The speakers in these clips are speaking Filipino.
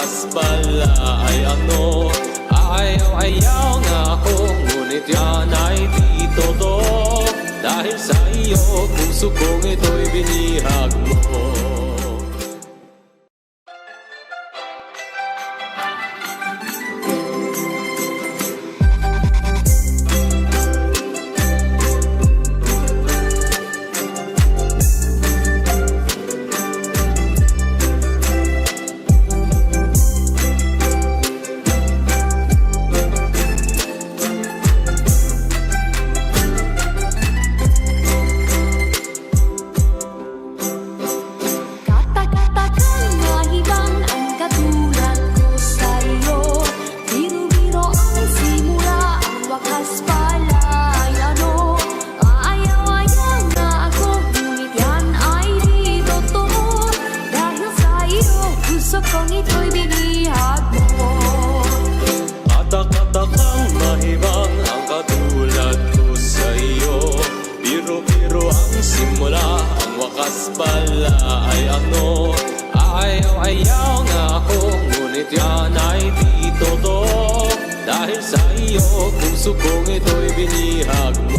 wakas pala ay ano. Ayaw-ayaw nga ako, ngunit yan ay di totoo. Dahil sa iyo, puso kong ito'y binihag mo. Puso kong ito'y binihag mo.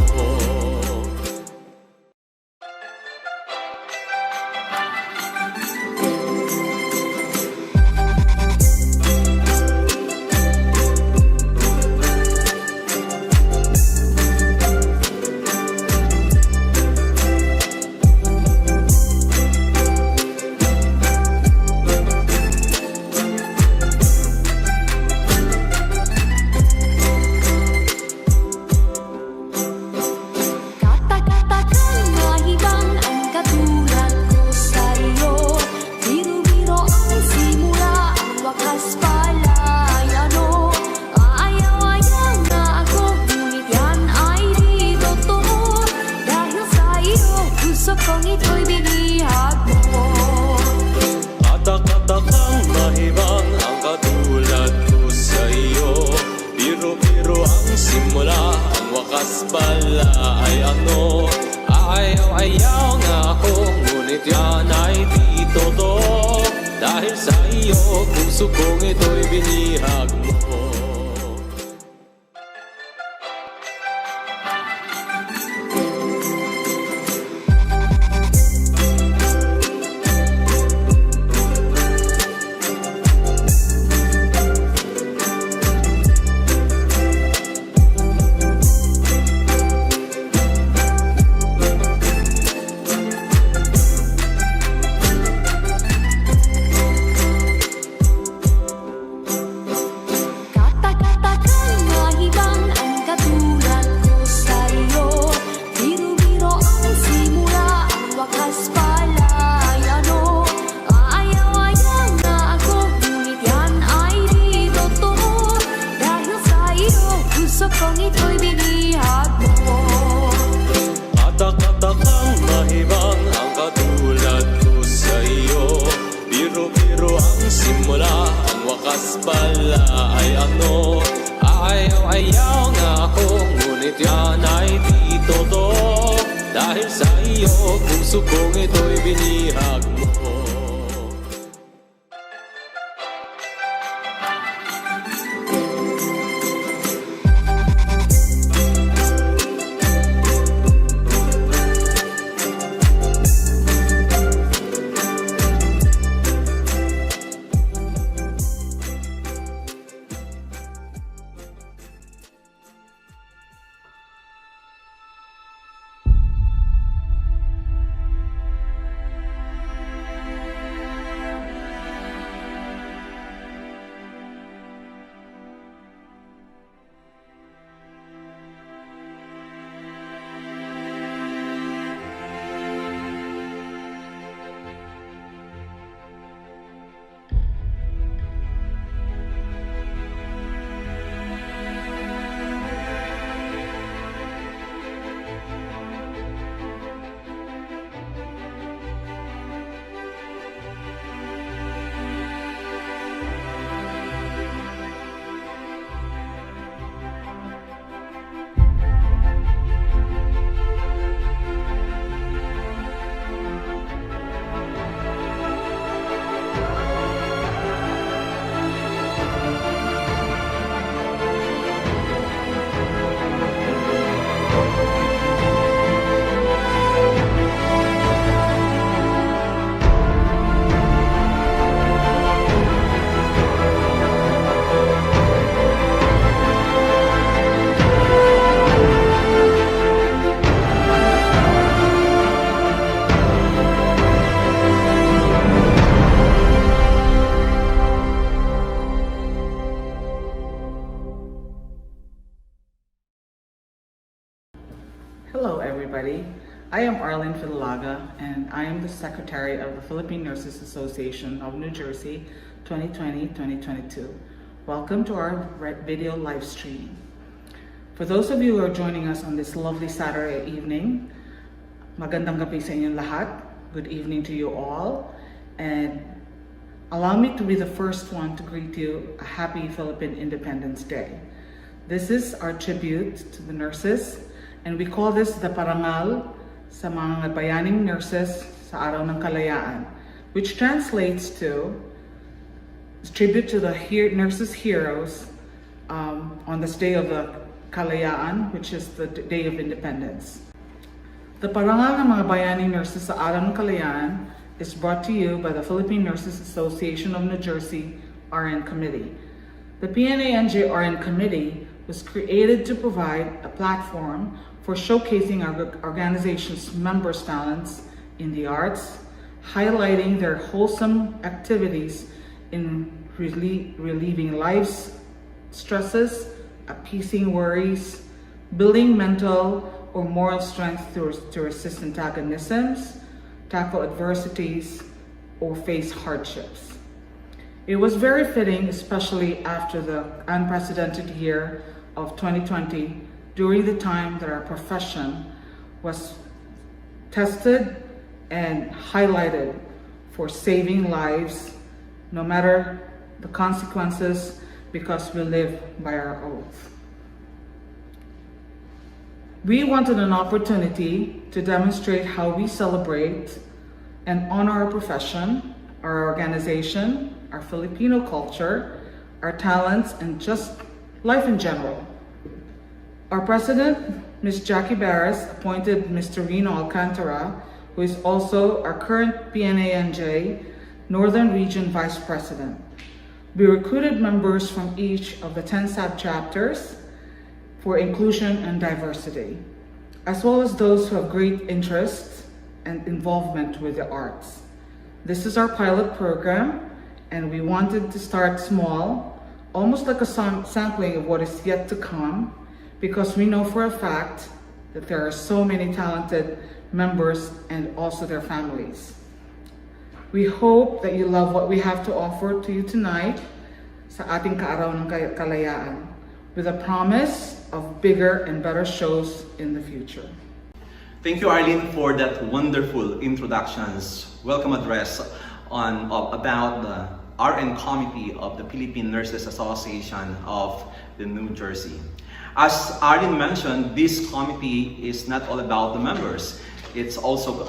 Puso kong ito'y binihag mo. Ayaw nga ako, ngunit yan ay di totoo. Dahil sa iyo, puso kong ito'y binihag mo. Hello everybody, I am Arlene Fidalaga and I am the Secretary of the Philippine Nurses Association of New Jersey 2020-2022. Welcome to our video live stream. For those of you who are joining us on this lovely Saturday evening, magandang gabi sa inyong lahat. Good evening to you all, and allow me to be the first one to greet you a happy Philippine Independence Day. This is our tribute to the nurses, and we call this the Parangal sa mga Bayaning nurses sa Araw ng Kalayaan, which translates to tribute to the nurses heroes on this day of the Kalayaan, which is the Day of Independence. The Parangal ng mga Bayaning nurses sa Araw ng Kalayaan is brought to you by the Philippine Nurses Association of New Jersey RN Committee. The PNANJ RN Committee was created to provide a platform for showcasing our organization's members' talents in the arts, highlighting their wholesome activities in relieving life's stresses, appeasing worries, building mental or moral strength to resist antagonisms, tackle adversities, or face hardships. It was very fitting, especially after the unprecedented year of 2020, during the time that our profession was tested and highlighted for saving lives, no matter the consequences, because we live by our oath. We wanted an opportunity to demonstrate how we celebrate and honor our profession, our organization, our Filipino culture, our talents, and just life in general. Our president, Ms. Jackie Barras, appointed Mr. Rino Alcantara, who is also our current PNANJ Northern Region Vice President. We recruited members from each of the 10 sub-chapters for inclusion and diversity, as well as those who have great interest and involvement with the arts. This is our pilot program, and we wanted to start small, almost like a sampling of what is yet to come, because we know for a fact that there are so many talented members and also their families. We hope that you love what we have to offer to you tonight sa ating Kaaraw ng Kalayaan, with a promise of bigger and better shows in the future. Thank you, Arlene, for that wonderful introductions, welcome address about the RN Committee of the Philippine Nurses Association of the New Jersey. As Arlene mentioned, this committee is not all about the members. It's also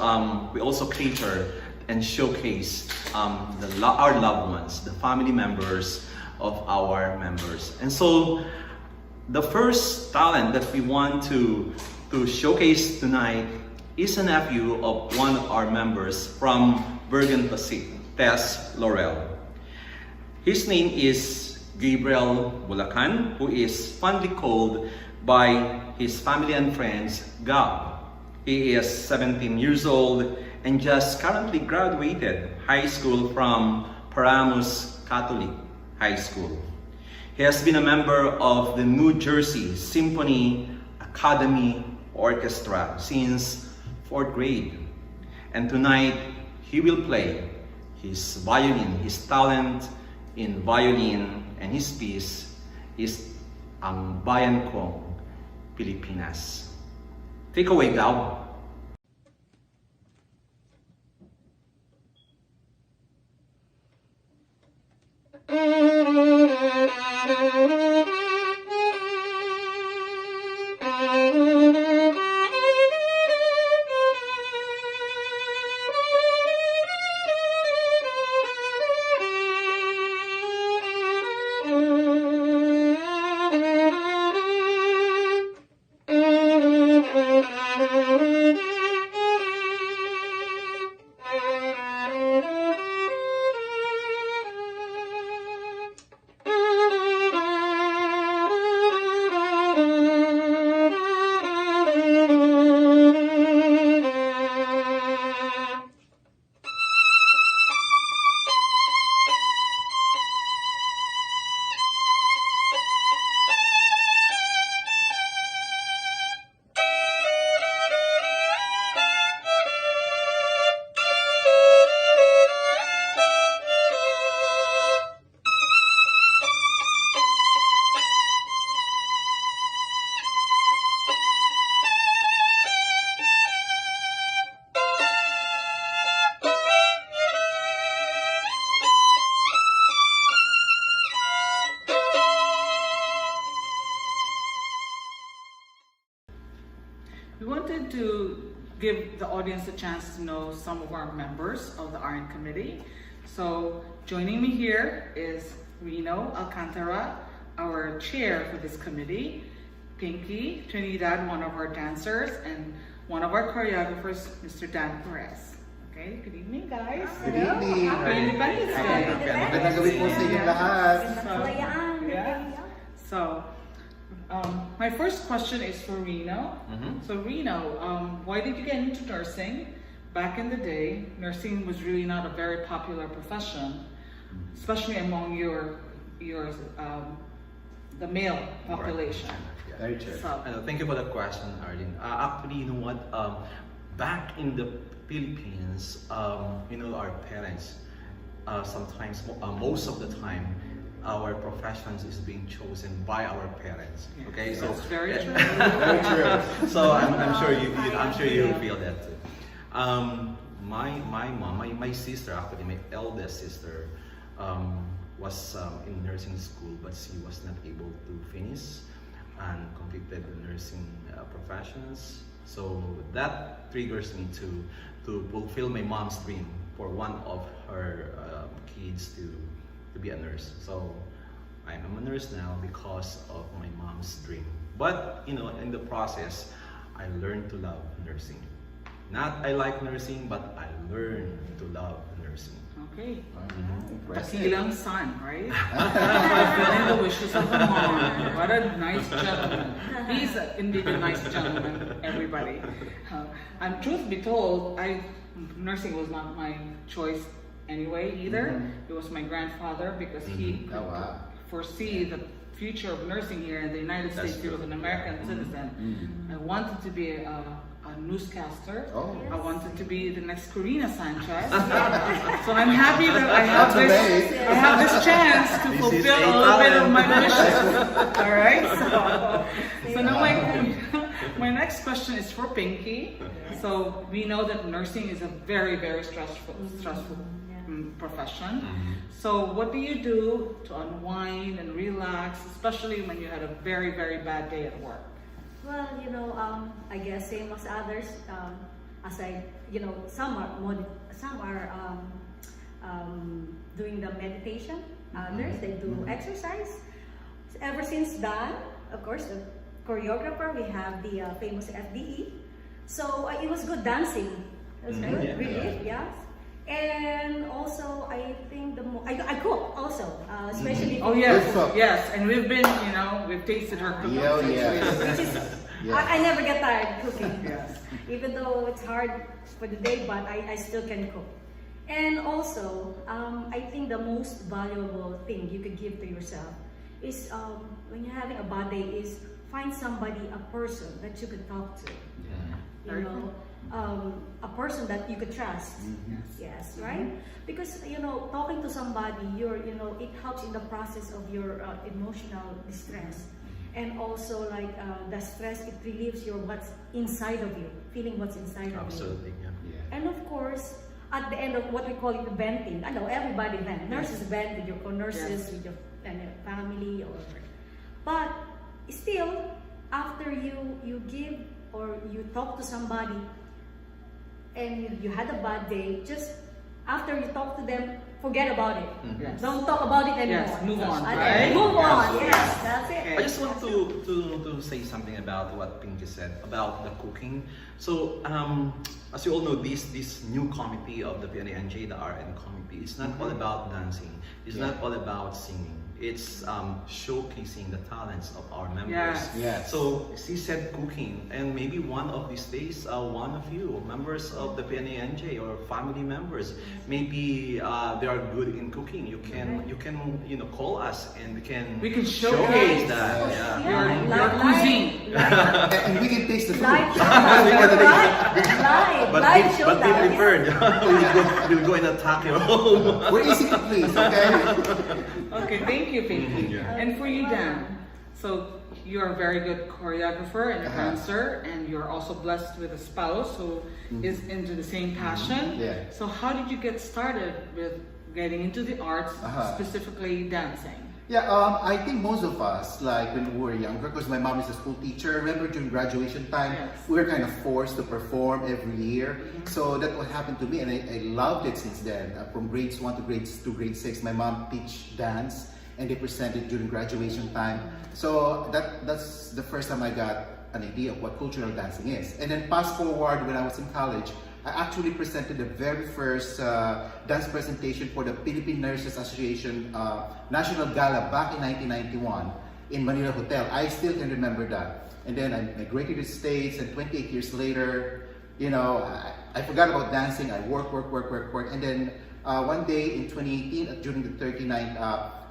we also cater and showcase our loved ones, the family members of our members. And so the first talent that we want to showcase tonight is a nephew of one of our members from Bergen Pasig, Tess Laurel. His name is Gabriel Bulacan, who is fondly called by his family and friends Gab. He is 17 years old and just currently graduated high school from Paramus Catholic High School. He has been a member of the New Jersey Symphony Academy Orchestra since 4th grade. And tonight, he will play his violin, his talent in violin, and his piece is Ang Bayan Kong, Pilipinas. Take away, Gab. wanted to give the audience a chance to know some of our members of the RN committee. So joining me here is Reno Alcantara, our chair for this committee, Pinky Trinidad, one of our dancers, and one of our choreographers, Mr. Dan Perez. Okay, good evening, guys. Good evening. Happy Independence Day. Magandang gabi po sa inyong lahat. So, my first question is for Reno. So Reno, why did you get into nursing? Back in the day, nursing was really not a very popular profession, especially among the male population. Very true. So, Thank you for the question, Arlene. Actually, you know what? Back in the Philippines, our parents, sometimes, most of the time, our professions is being chosen by our parents. Okay, so that's very true. Very true. so I'm sure you feel that too. My mom, my sister, actually, my eldest sister, was in nursing school, but she was not able to finish and completed the nursing professions. So that triggers me to fulfill my mom's dream for one of her kids to be a nurse. So I'm a nurse now because of my mom's dream. But in the process, I learned to love nursing. Not I like nursing, but I learned to love nursing. Okay. Impressive. Dakilang son, right? Fulfilling the wishes of the mom. What a nice gentleman. He's indeed a nice gentleman, everybody. And truth be told, nursing was not my choice anyway either. It was my grandfather because he could foresee the future of nursing here in the United States. He was an American citizen. I wanted to be a newscaster. I wanted to be the next Corina Sanchez. So I'm happy that I have this chance to fulfill a little bit of my wishes. All right. So now my next question is for Pinky. So we know that nursing is a very, very stressful profession. So what do you do to unwind and relax, especially when you had a very, very bad day at work? Well, I guess same as others. Some are doing the meditation. Others they do exercise. Ever since then, of course, the choreographer, we have the famous FDE. So it was good dancing. It was good, really, yes. And also, I think I cook also, especially. Oh yes, and we've been, we've tasted her cooking. I never get tired cooking. Yes. Even though it's hard for the day, but I still can cook. And also, I think the most valuable thing you could give to yourself is when you're having a bad day is find somebody, a person that you could talk to. A person that you could trust. Yes, right? Because talking to somebody, it helps in the process of your emotional distress, and also the stress, it relieves what's inside of you, feeling what's inside of you. Absolutely, yeah. And of course, at the end of what we call it venting. I know everybody vent. Nurses vent with your co-nurses, with your family, but still, after you give or you talk to somebody and you had a bad day, just after you talk to them, forget about it. Yes. Don't talk about it anymore. Yes, move on. Right? Move on. Yes, that's it. I just want to say something about what Pinky said about the cooking. So, as you all know, this new committee of the PNANJ, the RN committee, it's not all about dancing. It's not all about singing. It's showcasing the talents of our members. Yes. So she said cooking, and maybe one of these days, one of you members of the PNANJ or family members, maybe they are good in cooking. You can call us and we can showcase that. Your cuisine. And we can taste the food. Live show. But be prepared. we'll go in a taco home. We're easy to please, okay? Okay, thank you, Pinky. And for you, Dan, so you're a very good choreographer and a dancer, and you're also blessed with a spouse who is into the same passion. Yeah. So how did you get started with getting into the arts, specifically dancing? Yeah, I think most of us, like when we were younger, because my mom is a school teacher, remember during graduation time, Yes. we were kind of forced to perform every year. So that's what happened to me, and I loved it since then. From grades 1 to grade 6, my mom teach dance, and they presented during graduation time. So that's the first time I got an idea of what cultural dancing is. And then fast forward, when I was in college, I actually presented the very first dance presentation for the Philippine Nurses Association National Gala back in 1991 in Manila Hotel. I still can remember that. And then I migrated to the States, and 28 years later, you know, I forgot about dancing. I work. And then one day in 2018, during the 39th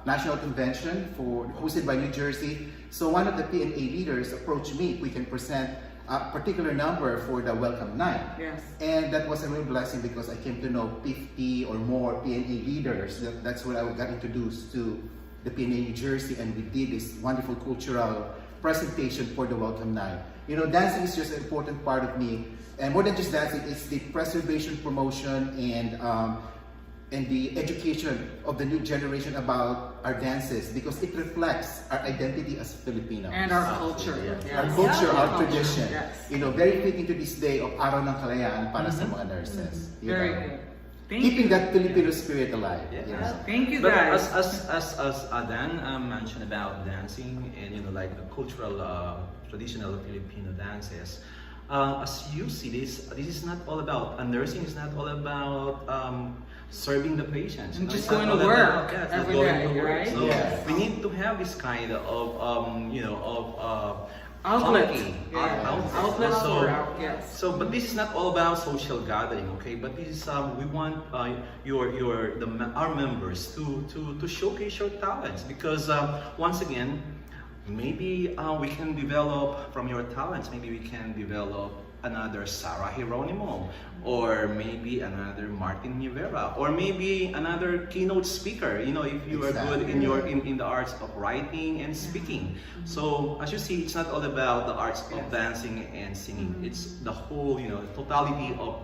National Convention hosted by New Jersey, so one of the PNA leaders approached me if we can present a particular number for the welcome night. Yes. And that was a real blessing because I came to know 50 or more PNA leaders. That's when I got introduced to the PNA New Jersey, and we did this wonderful cultural presentation for the welcome night. You know, dancing is just an important part of me, and more than just dancing, it's the preservation, promotion, and the education of the new generation about our dances, because it reflects our identity as Filipinos. And our culture. Our Yes. culture, our Culture, tradition. yes. You know, very fitting to this day of Araw ng Kalayaan para sa mga nurses. You Very know. good. Thank Keeping you. that Filipino spirit alive. Yeah. You know. Thank you, But guys. as Adan mentioned about dancing and like the cultural traditional Filipino dances, as you see this is not all about nursing. Is not all about serving the patients. And No, just it's not going to all work about- yeah, it's not every going day, to work. right? So Yes. we need to have this kind of Outlet. comedy, Yeah. outlet. Outlets So- for out, yes. So, but this is not all about social gathering, okay? But this is we want our members to showcase your talents, because once again, maybe we can develop from your talents. Maybe we can develop another Sarah Hieronimo, or maybe another Martin Rivera, or maybe another keynote speaker. You know, if you are good in in the arts of writing and speaking. So as you see, it's not all about the arts of dancing and singing. It's the whole, totality of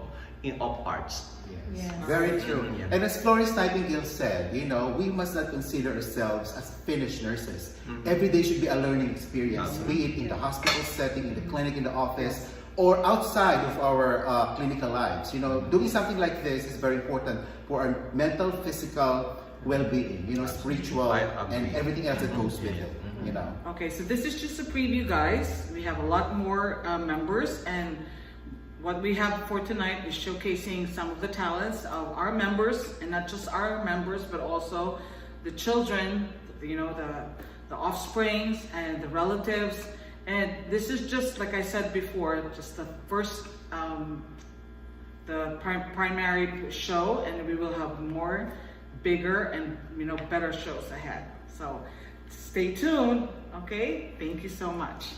arts. Yes. Yes. Very true. Yeah. And as Florence Nightingale said, we must not consider ourselves as finished nurses. Every day should be a learning experience, be it in the hospital setting, in the clinic, in the office, or outside of our clinical lives. Doing something like this is very important for our mental, physical well-being, spiritual, I agree. and everything else that goes with it. Okay, so this is just a preview, guys. We have a lot more members, and what we have for tonight is showcasing some of the talents of our members, and not just our members, but also the children, the offsprings and the relatives. And this is just, like I said before, just the first, the primary show, and we will have more, bigger, and better shows ahead. So stay tuned, okay? Thank you so much.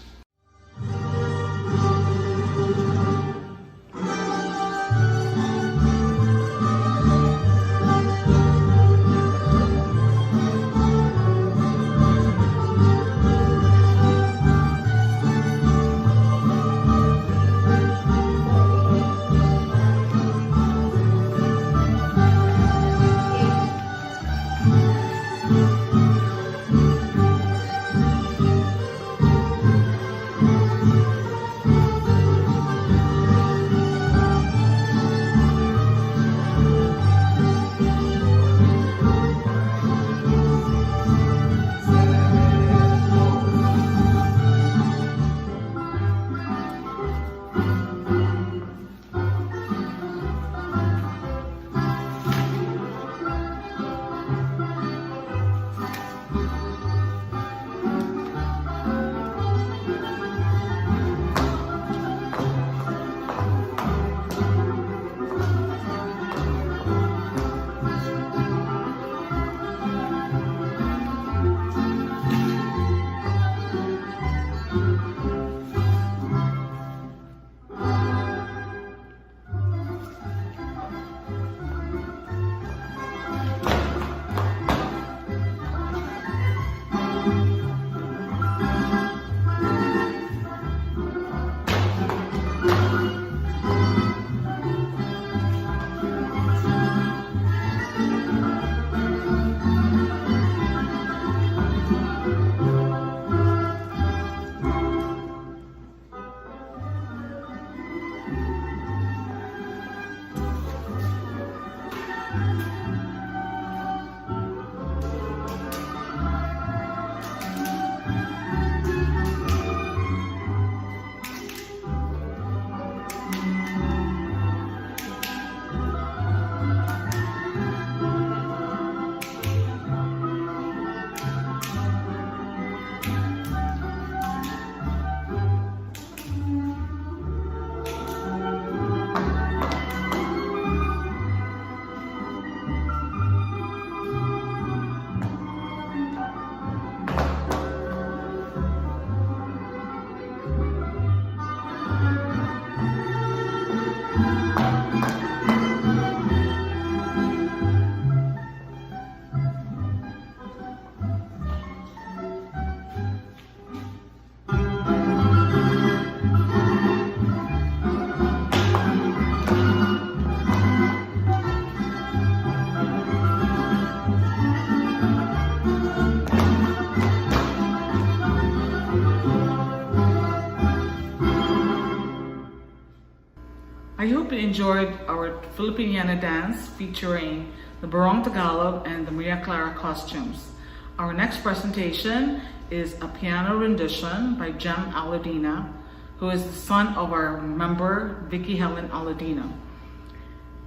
I hope you enjoyed our Filipiniana dance featuring the Barong Tagalog and the Maria Clara costumes. Our next presentation is a piano rendition by Jem Aladina, who is the son of our member Vicky Helen Aladino.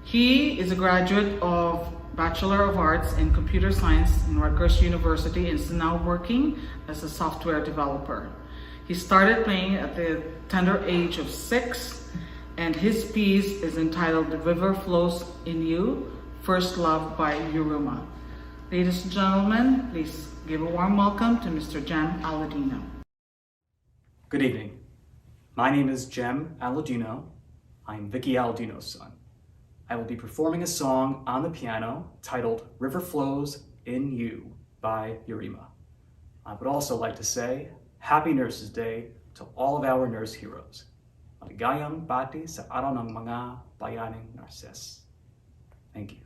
He is a graduate of Bachelor of Arts in Computer Science in Rutgers University and is now working as a software developer. He started playing at the tender age of 6, and his piece is entitled The River Flows in You, First Love by Yuruma. Ladies and gentlemen, please give a warm welcome to Mr. Jem Aladino. Good evening. My name is Jem Aladino. I'm Vicky Aladino's son. I will be performing a song on the piano titled River Flows in You by Yurima. I would also like to say Happy Nurses Day to all of our nurse heroes. Maligayang bati sa araw ng mga bayaning nurses. Thank you.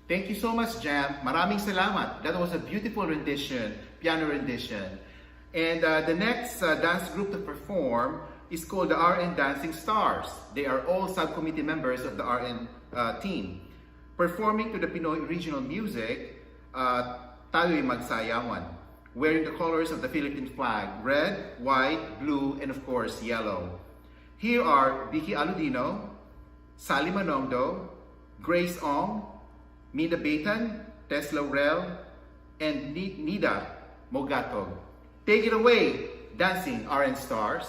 Thank you so much, Jam. Maraming salamat. That was a beautiful rendition, piano rendition. And the next dance group to perform is called the RN Dancing Stars. They are all subcommittee members of the RN team. Performing to the Pinoy regional music, Tayo'y Magsayawan, wearing the colors of the Philippine flag, red, white, blue, and of course, yellow. Here are Vicky Aludino, Sally Manongdo, Grace Ong, Mida Batan, Tess Laurel, and Nida Mogatog. Take it away, Dancing RN Stars.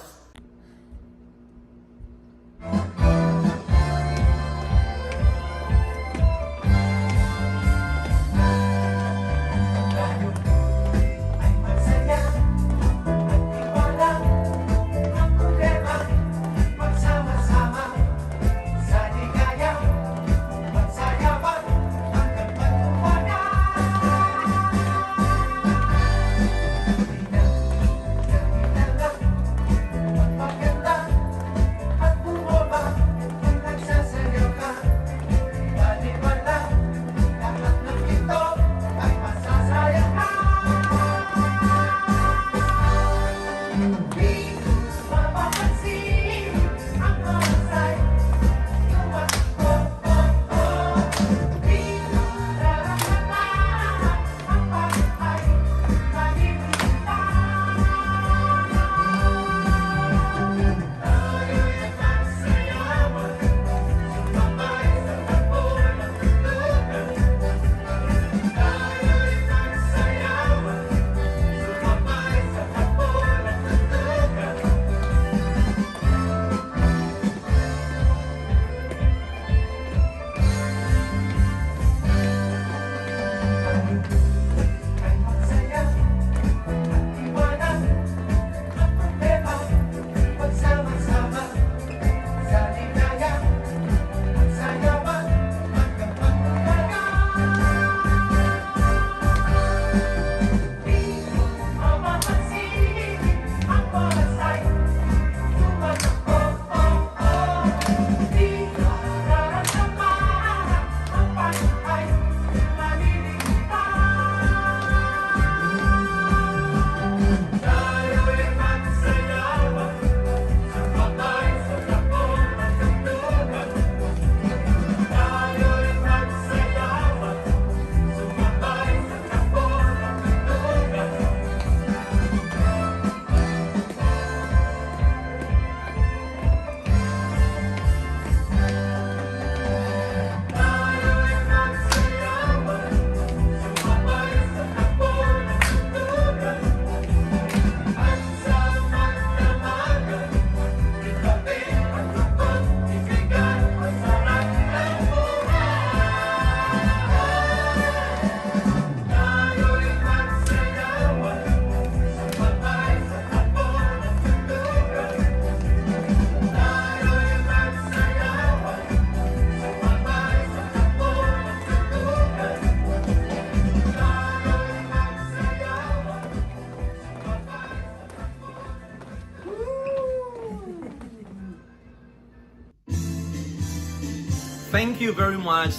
Thank you very much,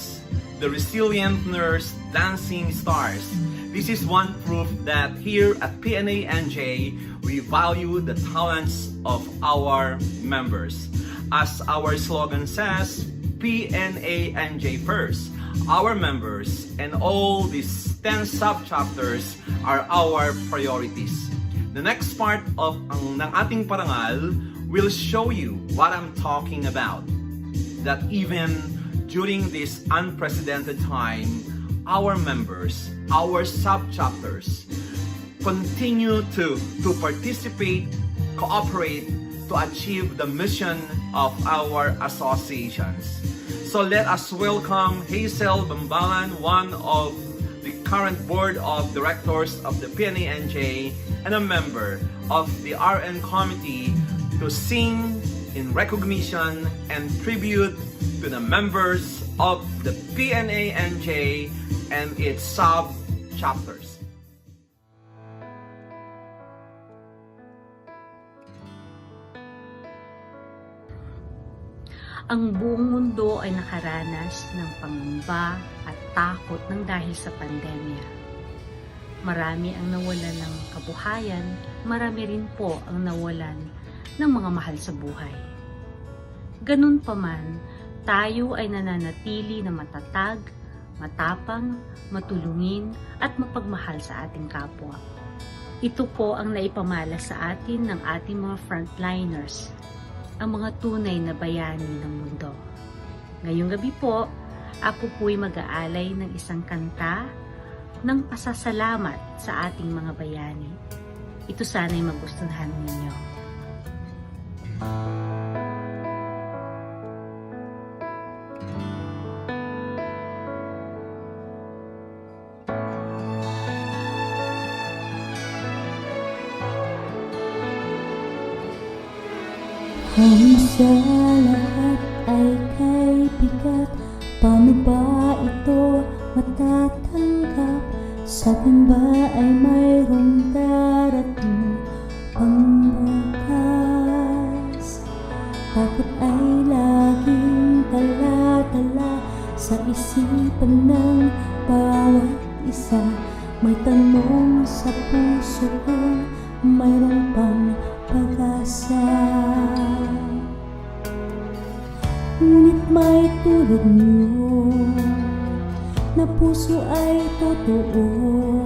the resilient nurse Dancing Stars. This is one proof that here at PNANJ, we value the talents of our members. As our slogan says, PNANJ first. Our members and all these 10 sub-chapters are our priorities. The next part of ng ating parangal will show you what I'm talking about. That even during this unprecedented time, our members, our sub-chapters, continue to participate, cooperate to achieve the mission of our associations. So let us welcome Hazel Bambalan, one of the current board of directors of the PNANJ and a member of the RN committee, to sing in recognition and tribute to the members of the PNANJ and its sub-chapters. Ang buong mundo ay nakaranas ng pangamba at takot ng dahil sa pandemya. Marami ang nawalan ng kabuhayan, marami rin po ang nawalan ng mga mahal sa buhay. Ganun pa man, tayo ay nananatili na matatag, matapang, matulungin at mapagmahal sa ating kapwa. Ito po ang naipamala sa atin ng ating mga frontliners, ang mga tunay na bayani ng mundo. Ngayong gabi po, ako po'y mag-aalay ng isang kanta ng pasasalamat sa ating mga bayani. Ito sana'y magustuhan ninyo. Ang sa lahat ay kay bigat, paano ba ito matatanggap? Sa atin ba ay mayroong darating pangbukas? Takot ay laging dala-dala sa isipan ng bawat isa. May tanong sa puso ko, mayroong pang pag-asa. Ngunit may tulad niyo na puso ay totoo,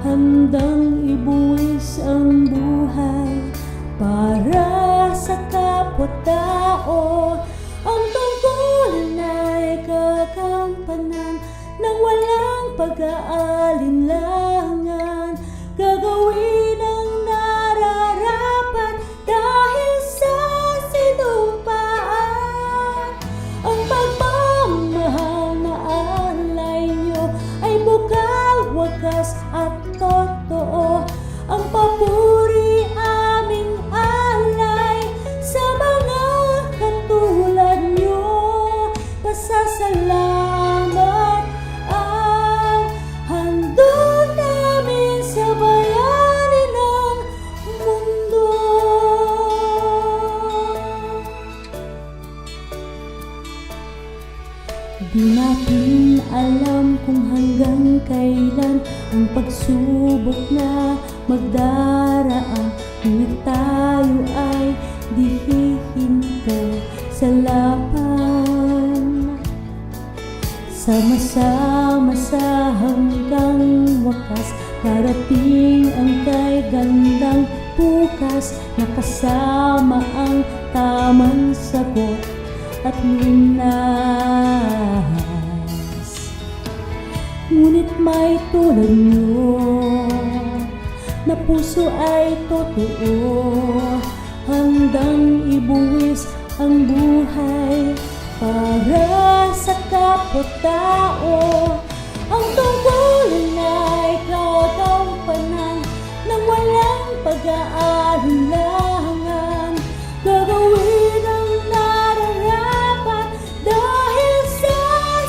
handang ibuwis ang buhay para sa kapwa-tao. Ang tungkulin ay kagampanan ng walang pag-aalinlangan, gagawin ang nararapat dahil sa sinumpaan. Ang pagmamahal na alay nyo ay bukal, wagas at totoo. Ang papuri aming alay sa mga katulad nyo. Pasasalamat ang handog namin sa bayani ng mundo. Di natin alam kung hanggang kailan ang pagsubok na magdaraan, ngunit tayo ay di hihinto sa laban. Sama-sama sa hanggang wakas, darating ang kay gandang bukas, nakasama ang tamang sagot at lunas. Ngunit may tulad nyo na puso ay totoo, handang ibuwis ang buhay para sa kapwa-tao. Ang tungkulin ay kagampanan ng walang pag-aalinlangan, gagawin ang nararapat dahil sa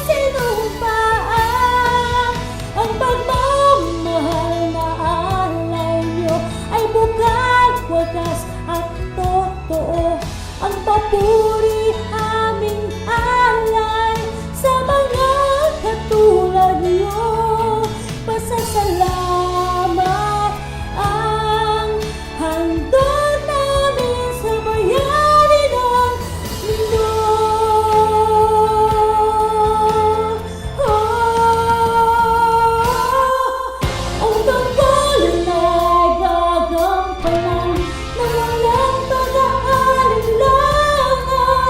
sinumpaan. Ang pagmamahal na alay nyo ay bukal, wagas at totoo. Ang papuri aming alay sa mga katulad nyo. Pasasalamat ang handog namin sa bayani ng mundo. Ang tungkulin ay gagampanan ng walang pag-aalinlangan,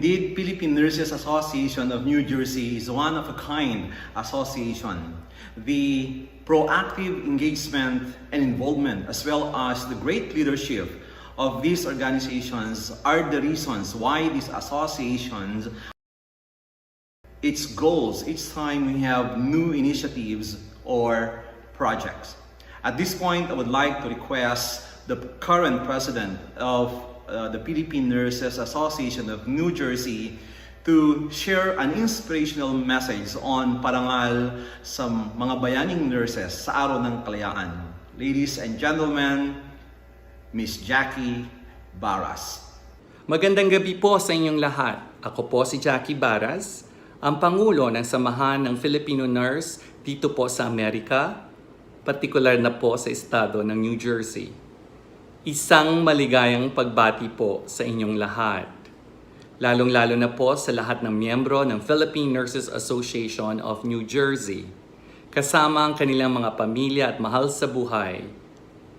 Indeed, Philippine Nurses Association of New Jersey is one of a kind association. The proactive engagement and involvement, as well as the great leadership of these organizations, are the reasons why these associations, its goals, each time we have new initiatives or projects. At this point, I would like to request the current president of the Philippine Nurses Association of New Jersey to share an inspirational message on Parangal sa mga bayaning nurses sa Araw ng Kalayaan. Ladies and gentlemen, Miss Jackie Baras. Magandang gabi po sa inyong lahat. Ako po si Jackie Baras, ang Pangulo ng Samahan ng Filipino Nurse dito po sa Amerika, partikular na po sa estado ng New Jersey. Isang maligayang pagbati po sa inyong lahat. Lalong-lalo na po sa lahat ng miyembro ng Philippine Nurses Association of New Jersey. Kasama ang kanilang mga pamilya at mahal sa buhay.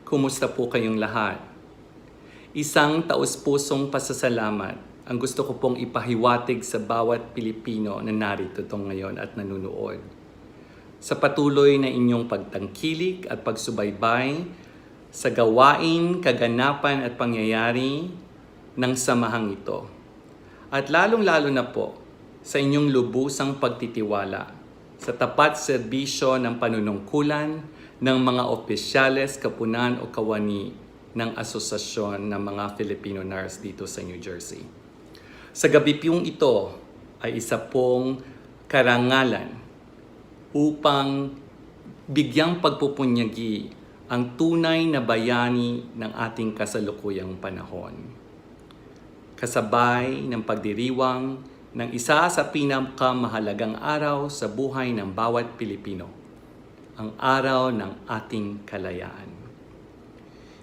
Kumusta po kayong lahat? Isang taus-pusong pasasalamat ang gusto ko pong ipahiwatig sa bawat Pilipino na narito ngayon at nanunood. Sa patuloy na inyong pagtangkilik at pagsubaybay sa gawain, kaganapan at pangyayari ng samahang ito. At lalong-lalo na po sa inyong lubusang pagtitiwala sa tapat serbisyo ng panunungkulan ng mga opisyales, kapunan o kawani ng Asosasyon ng mga Filipino Nurse dito sa New Jersey. Sa gabi pong ito ay isa pong karangalan upang bigyang pagpupunyagi ang tunay na bayani ng ating kasalukuyang panahon. Kasabay ng pagdiriwang ng isa sa pinakamahalagang araw sa buhay ng bawat Pilipino, ang araw ng ating kalayaan.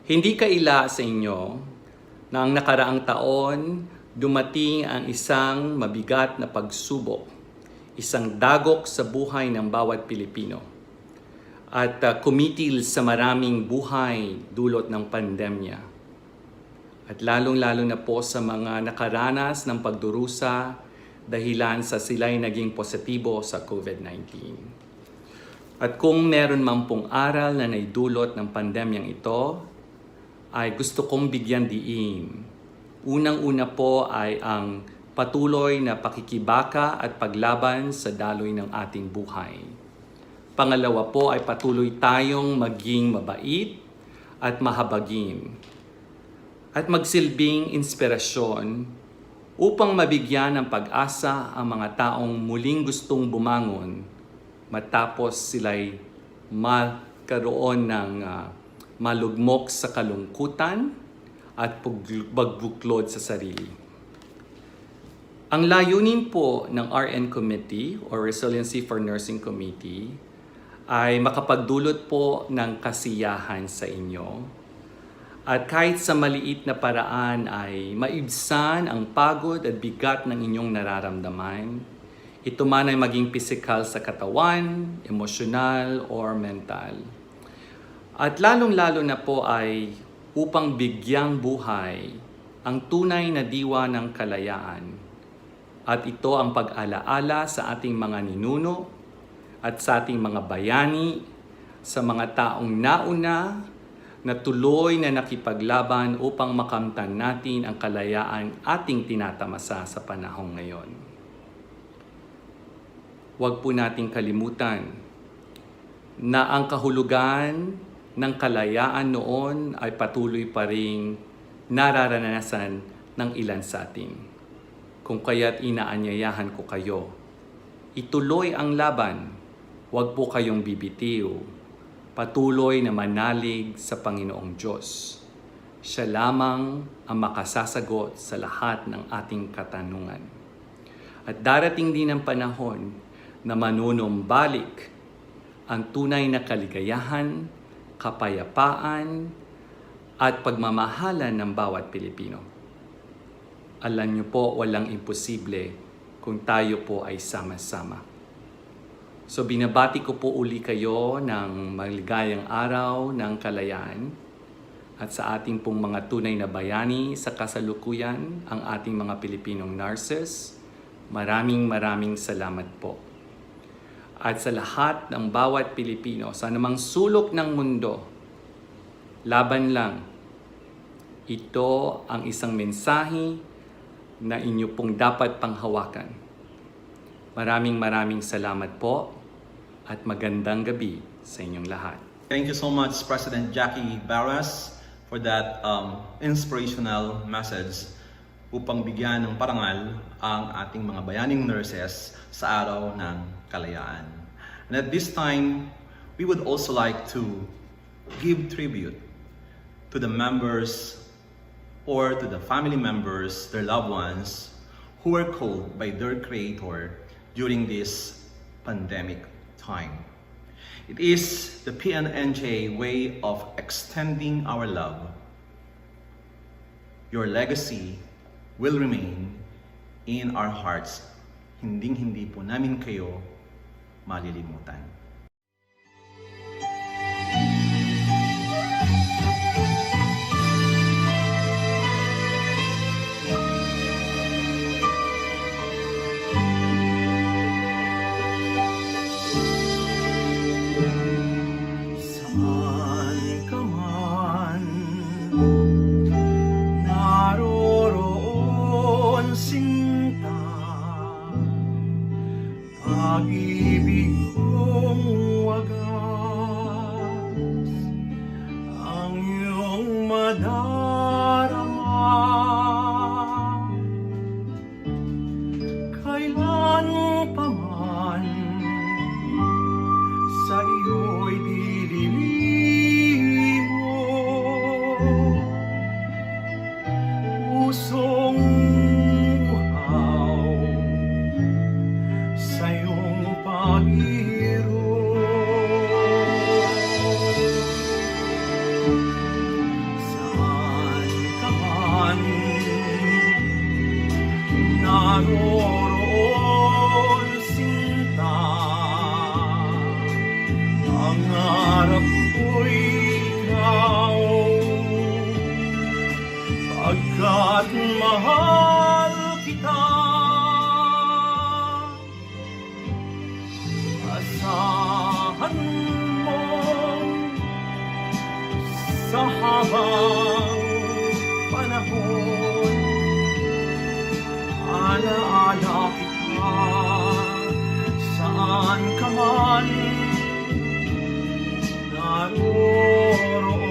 Hindi kaila sa inyo na ang nakaraang taon dumating ang isang mabigat na pagsubok, isang dagok sa buhay ng bawat Pilipino, at kumitil sa maraming buhay dulot ng pandemya. At lalong-lalo na po sa mga nakaranas ng pagdurusa dahilan sa sila'y naging positibo sa COVID-19. At kung meron man pong aral na naidulot ng pandemyang ito, ay gusto kong bigyan diin. Unang-una po ay ang patuloy na pakikibaka at paglaban sa daloy ng ating buhay. Pangalawa po ay patuloy tayong maging mabait at mahabagin at magsilbing inspirasyon upang mabigyan ng pag-asa ang mga taong muling gustong bumangon matapos sila'y magkaroon ng malugmok sa kalungkutan at pagbuklod sa sarili. Ang layunin po ng RN Committee or Resiliency for Nursing Committee ay makapagdulot po ng kasiyahan sa inyo. At kahit sa maliit na paraan ay maibsan ang pagod at bigat ng inyong nararamdaman. Ito man ay maging physical sa katawan, emosyonal, or mental. At lalong-lalo na po ay upang bigyang buhay ang tunay na diwa ng kalayaan. At ito ang pag-alaala sa ating mga ninuno at sa ating mga bayani, sa mga taong nauna na tuloy na nakipaglaban upang makamtan natin ang kalayaan ating tinatamasa sa panahong ngayon. Huwag po nating kalimutan na ang kahulugan ng kalayaan noon ay patuloy pa ring nararanasan ng ilan sa atin. Kung kaya't inaanyayahan ko kayo, ituloy ang laban. Huwag po kayong bibitiw. Patuloy na manalig sa Panginoong Diyos. Siya lamang ang makasasagot sa lahat ng ating katanungan. At darating din ang panahon na manunumbalik ang tunay na kaligayahan, kapayapaan, at pagmamahalan ng bawat Pilipino. Alam niyo po, walang imposible kung tayo po ay sama-sama. So binabati ko po uli kayo ng maligayang araw ng kalayaan at sa ating pong mga tunay na bayani sa kasalukuyan, ang ating mga Pilipinong nurses, maraming salamat po. At sa lahat ng bawat Pilipino sa anumang sulok ng mundo, laban lang. Ito ang isang mensahe na inyo pong dapat panghawakan. Maraming salamat po at magandang gabi sa inyong lahat. Thank you so much, President Jackie Barras, for that inspirational message upang bigyan ng parangal ang ating mga bayaning nurses sa araw ng kalayaan. And at this time, we would also like to give tribute to the members or to the family members, their loved ones, who were called by their Creator during this pandemic time. It is the PNANJ way of extending our love. Your legacy will remain in our hearts. Hinding-hindi po namin kayo malilimutan. Pag-ibig kong wagas ang iyong madarama. Kailan pa man sa iyo'y dililin mo, pusong uhaw sa iyong pag-ihiro. Saan ka man naroroon, sinta, ang harap ko'y ikaw, pagkat mahal kita. Asahan mo sa habang panahon, alaala kita saan ka man naroroon.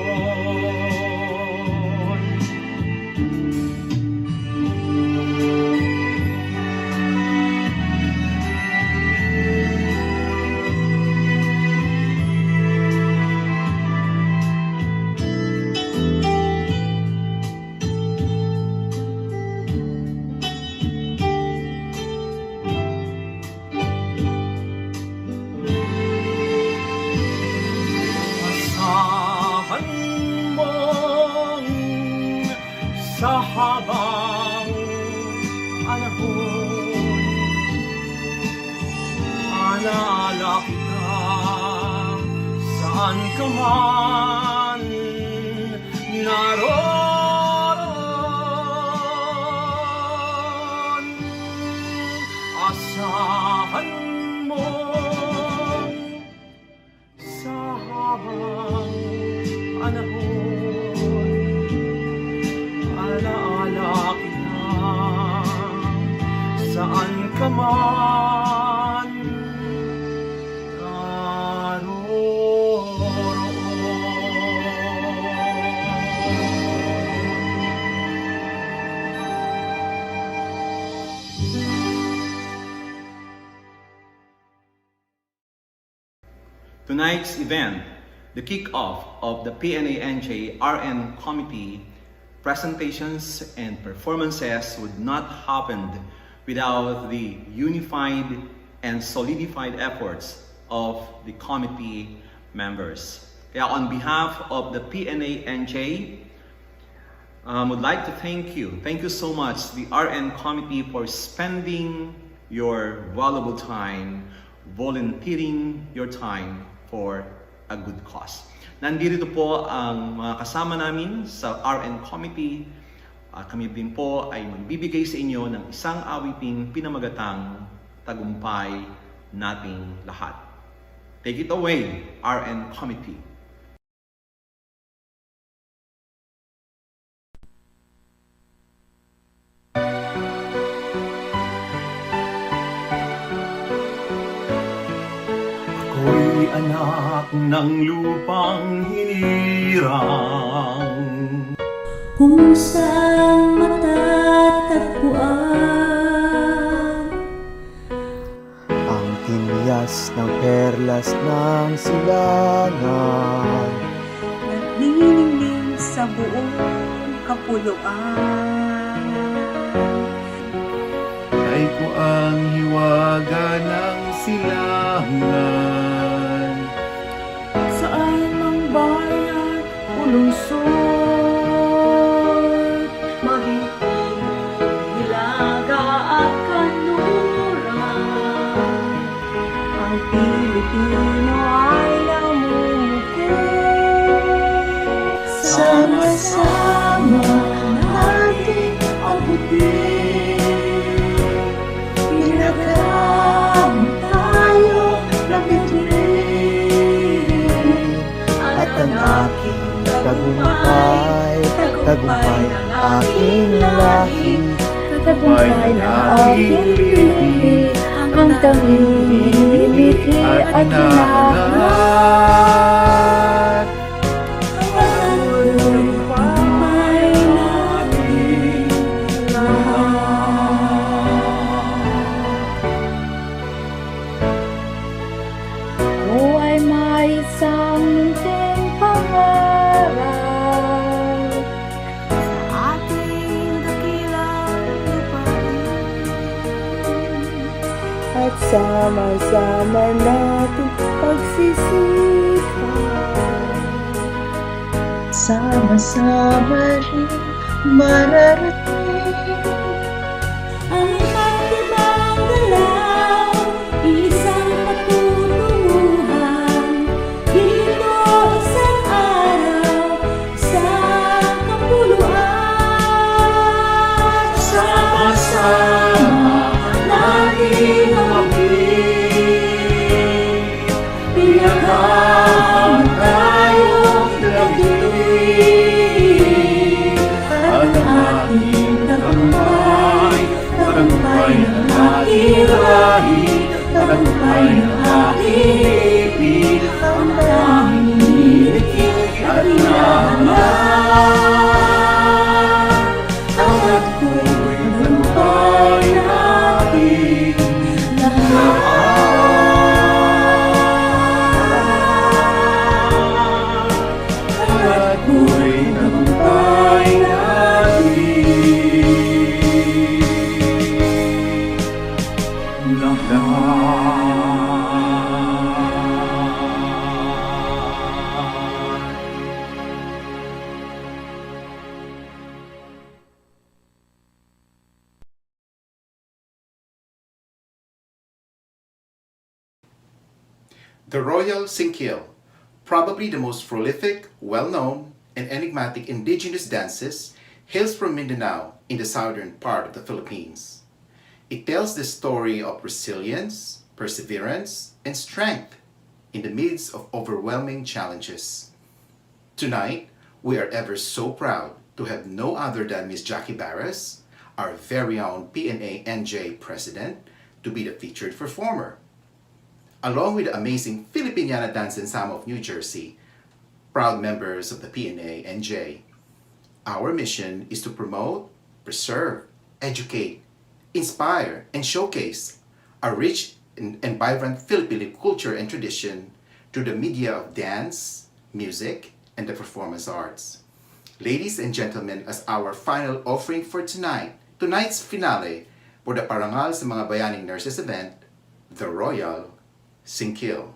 Sa habang panahon, alaala kita saan ka man naroon. Asahan mo sa habang panahon, alaala kita saan ka man Tonight's event, the kick-off of the PNANJ RN Committee presentations and performances would not happen without the unified and solidified efforts of the committee members. Kaya on behalf of the PNANJ, would like to thank you. Thank you so much, the RN Committee, for spending your valuable time, volunteering your time for a good cause. Nandito po ang mga kasama namin sa RN Committee. Kami din po ay magbibigay sa inyo ng isang awiting pinamagatang tagumpay nating lahat. Take it away, RN Committee. Ako'y anak ng lupang hinirang, Kung saan matatagpuan ang tinyas ng perlas ng silangan. Naglilingling sa buong kapuluan. Ay ko ang hiwaga ng silangan. saan mang bayan o lungsod, Mahitimong hilaga at kanluran. Ang Pilipino ay namumukod. Sama-sama natin abutin. Pinagkama tayo ng bituin. At ang aking tagumpay, tagumpay ng aking lahi, tagumpay ng aking lihi, ang tanging lihi at lahat. Tagumpay natin Ako ay may isang munting pangarap sa ating dakilang lupain. At sama-sama natin pagsisikap, sama-sama rin mararating. Ang pagdibang galaw, isang patutunguhan. Dito isang araw, isang kapuluan. Sama-sama natin maging pinagkama tayong nagtuloy. At ang ating tagumpay, tagumpay ng ating lahi, tagumpay ng ating lipi, ang tanging lipi at lahat. At ko'y tagumpay natin lahat. At ko'y tagumpay The Royal Singkil, probably the most prolific, well-known, and enigmatic indigenous dances, hails from Mindanao in the southern part of the Philippines. It tells the story of resilience, perseverance, and strength in the midst of overwhelming challenges. Tonight, we are ever so proud to have no other than Miss Jackie Barras, our very own PNANJ president, to be the featured performer. Along with the amazing Filipiniana Dance Ensemble of New Jersey, proud members of the PNANJ. Our mission is to promote, preserve, educate, inspire, and showcase a rich and vibrant Filipino culture and tradition through the media of dance, music, and the performance arts. Ladies and gentlemen, as our final offering for tonight's finale for the Parangal sa mga Bayaning Nurses event, the Royal Singkil.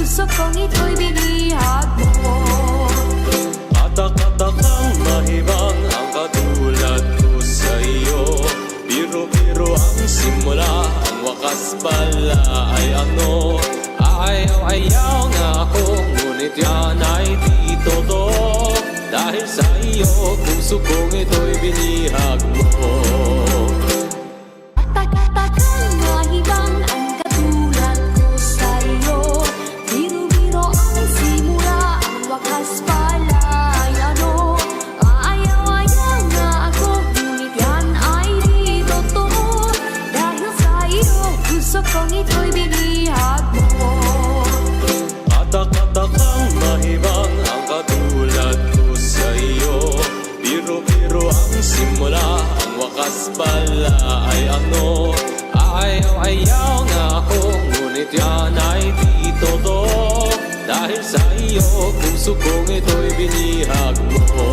puso kong ito'y binihag mo. Katak-katakang mahibang ang katulad ko sa iyo. Biro-biro ang simula, ang wakas pala ay ano. Ayaw-ayaw nga ako, ngunit yan ay di totoo. Dahil sa iyo, puso kong ito'y binihag mo. Katak-katakang mahibang ang katulad ko sa iyo. Biro-biro ang simula, ang wakas pala ay ano. Ayaw-ayaw nga ako, ngunit yan ay di totoo. Dahil sa iyo, puso kong ito'y binihag mo. Katak-katakang mahibang ang katulad ko sa iyo. Biro-biro ang simula, ang wakas pala ay ano. Ayaw-ayaw nga ako, ngunit yan ay di totoo. Dahil sa iyo, puso kong ito'y binihag mo.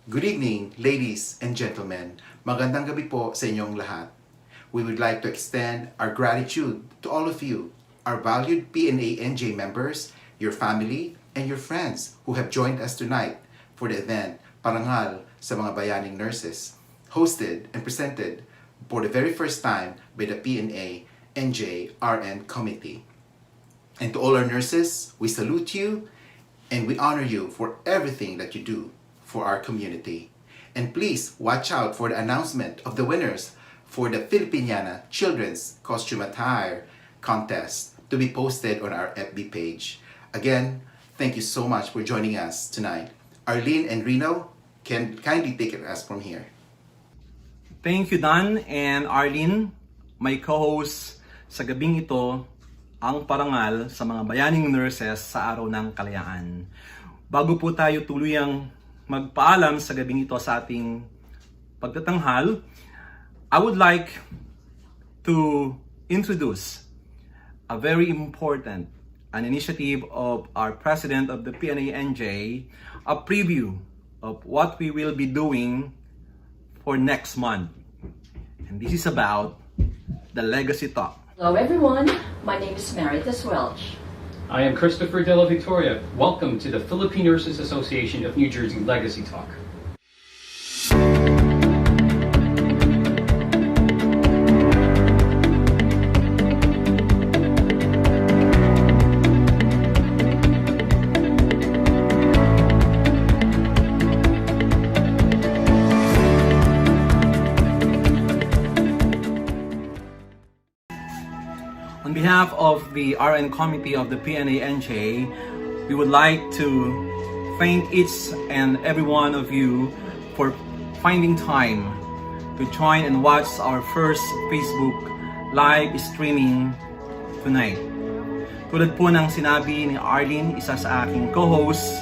Good evening, ladies and gentlemen. Magandang gabi po sa inyong lahat. We would like to extend our gratitude to all of you, our valued PNANJ members, your family, and your friends who have joined us tonight for the event Parangal sa mga Bayaning Nurses, hosted and presented for the very first time by the PNANJ RN Committee. And to all our nurses, we salute you and we honor you for everything that you do for our community. And please watch out for the announcement of the winners for the Filipiniana Children's Costume Attire Contest to be posted on our FB page. Again, thank you so much for joining us tonight. Arlene and Reno can kindly take it as from here. Thank you, Dan and Arlene, my co-host sa gabing ito, ang parangal sa mga bayaning nurses sa Araw ng Kalayaan. Bago po tayo tuluyang magpaalam sa gabing ito sa ating pagtatanghal, I would like to introduce a very important an initiative of our president of the PNANJ, a preview of what we will be doing for next month. And this is about the Legacy Talk. Hello everyone, my name is Maritas Welch. I am Christopher Della Victoria. Welcome to the Philippine Nurses Association of New Jersey Legacy Talk. On behalf of the RN Committee of the PNANJ, we would like to thank each and every one of you for finding time to join and watch our first Facebook live streaming tonight. Tulad po ng sinabi ni Arlene, isa sa aking co-host,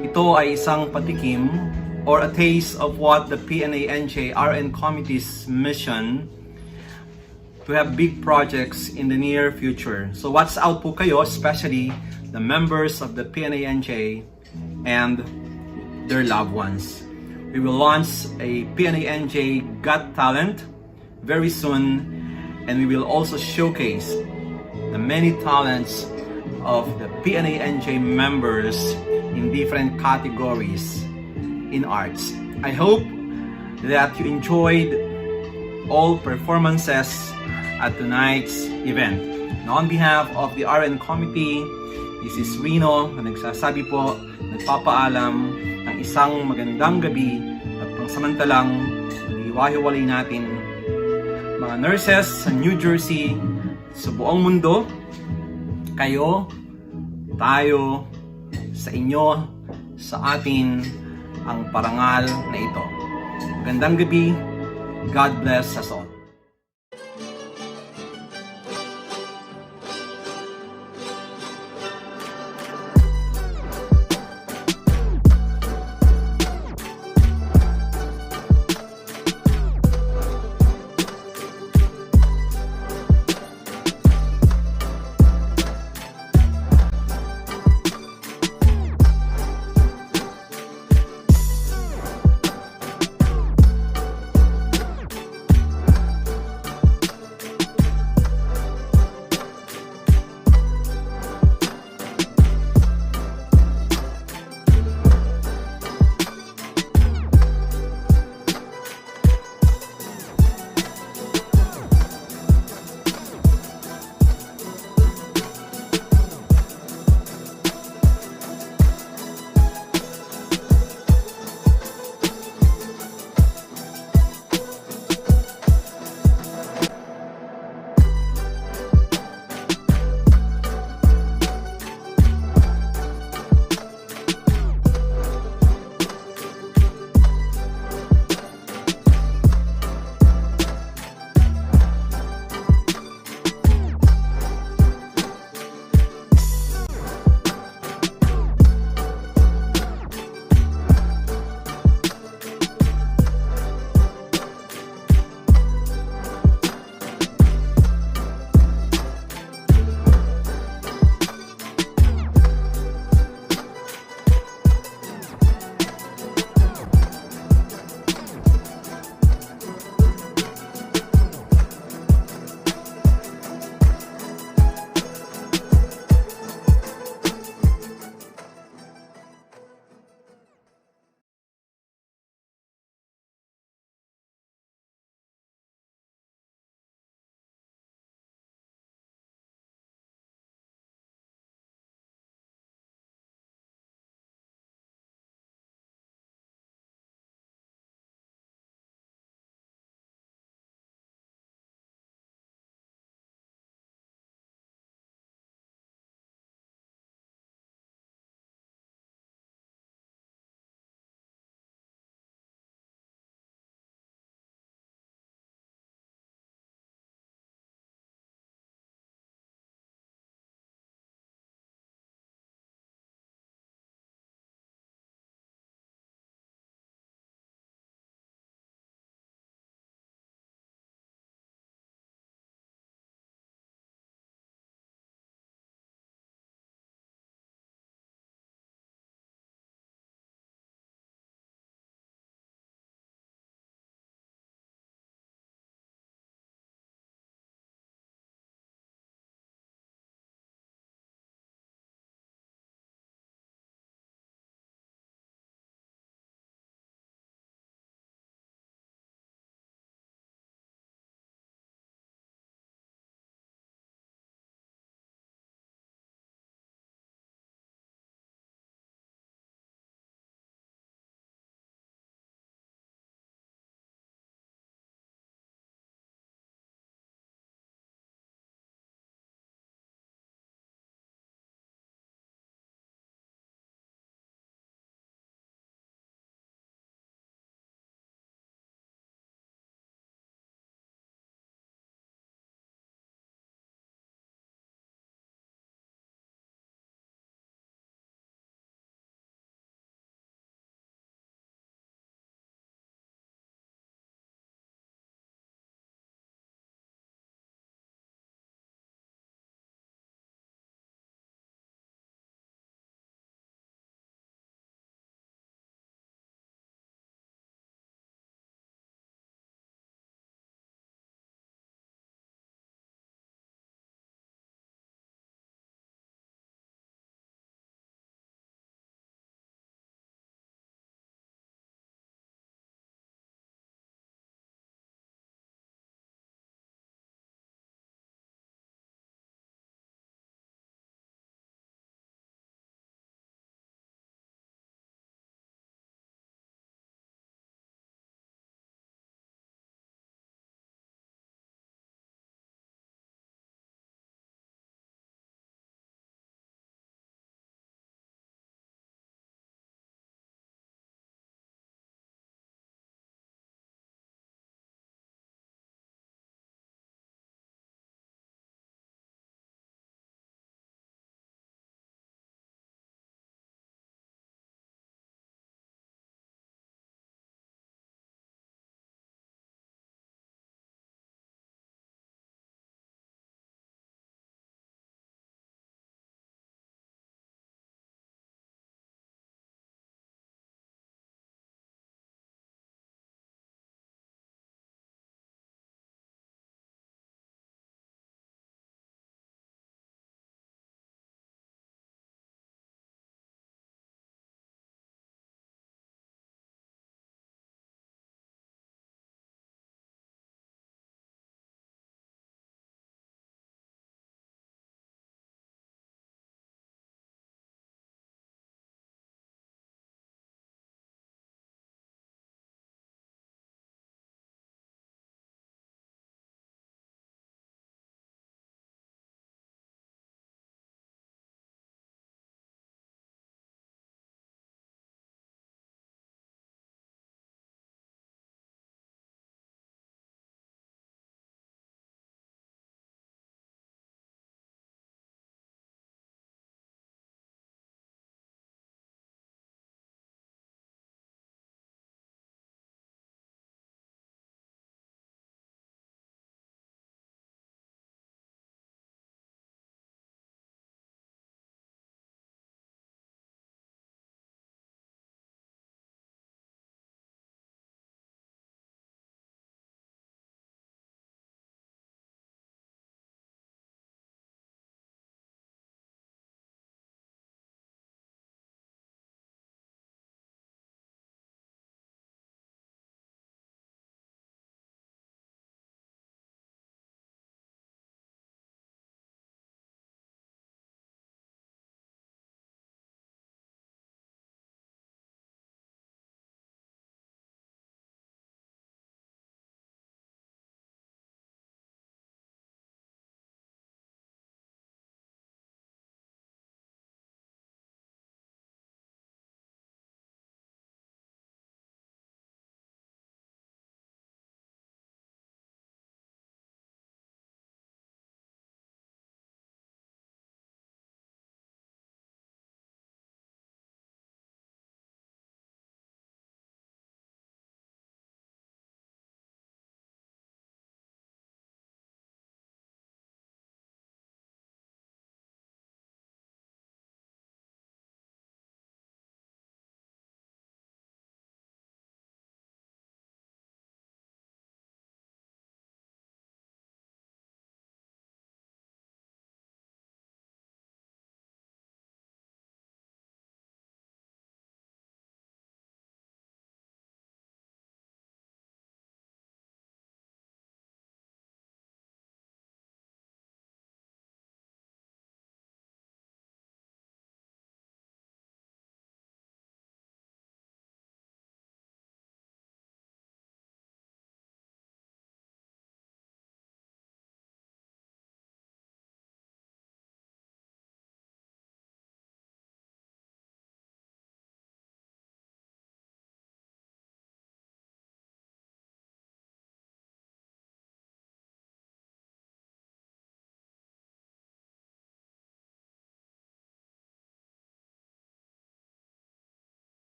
ito ay isang patikim or a taste of what the PNANJ RN Committee's mission to have big projects in the near future. So watch out po kayo, especially the members of the PNANJ and their loved ones. We will launch a PNANJ Got Talent very soon, and we will also showcase the many talents of the PNANJ members in different categories in arts. I hope that you enjoyed all performances at tonight's event. Now, on behalf of the RN Committee, this is Reno na nagsasabi po, nagpapaalam ng isang magandang gabi at pangsamantalang iwahiwalay natin mga nurses sa New Jersey, sa buong mundo, kayo, tayo, sa inyo, sa atin, ang parangal na ito. Magandang gabi. God bless us all.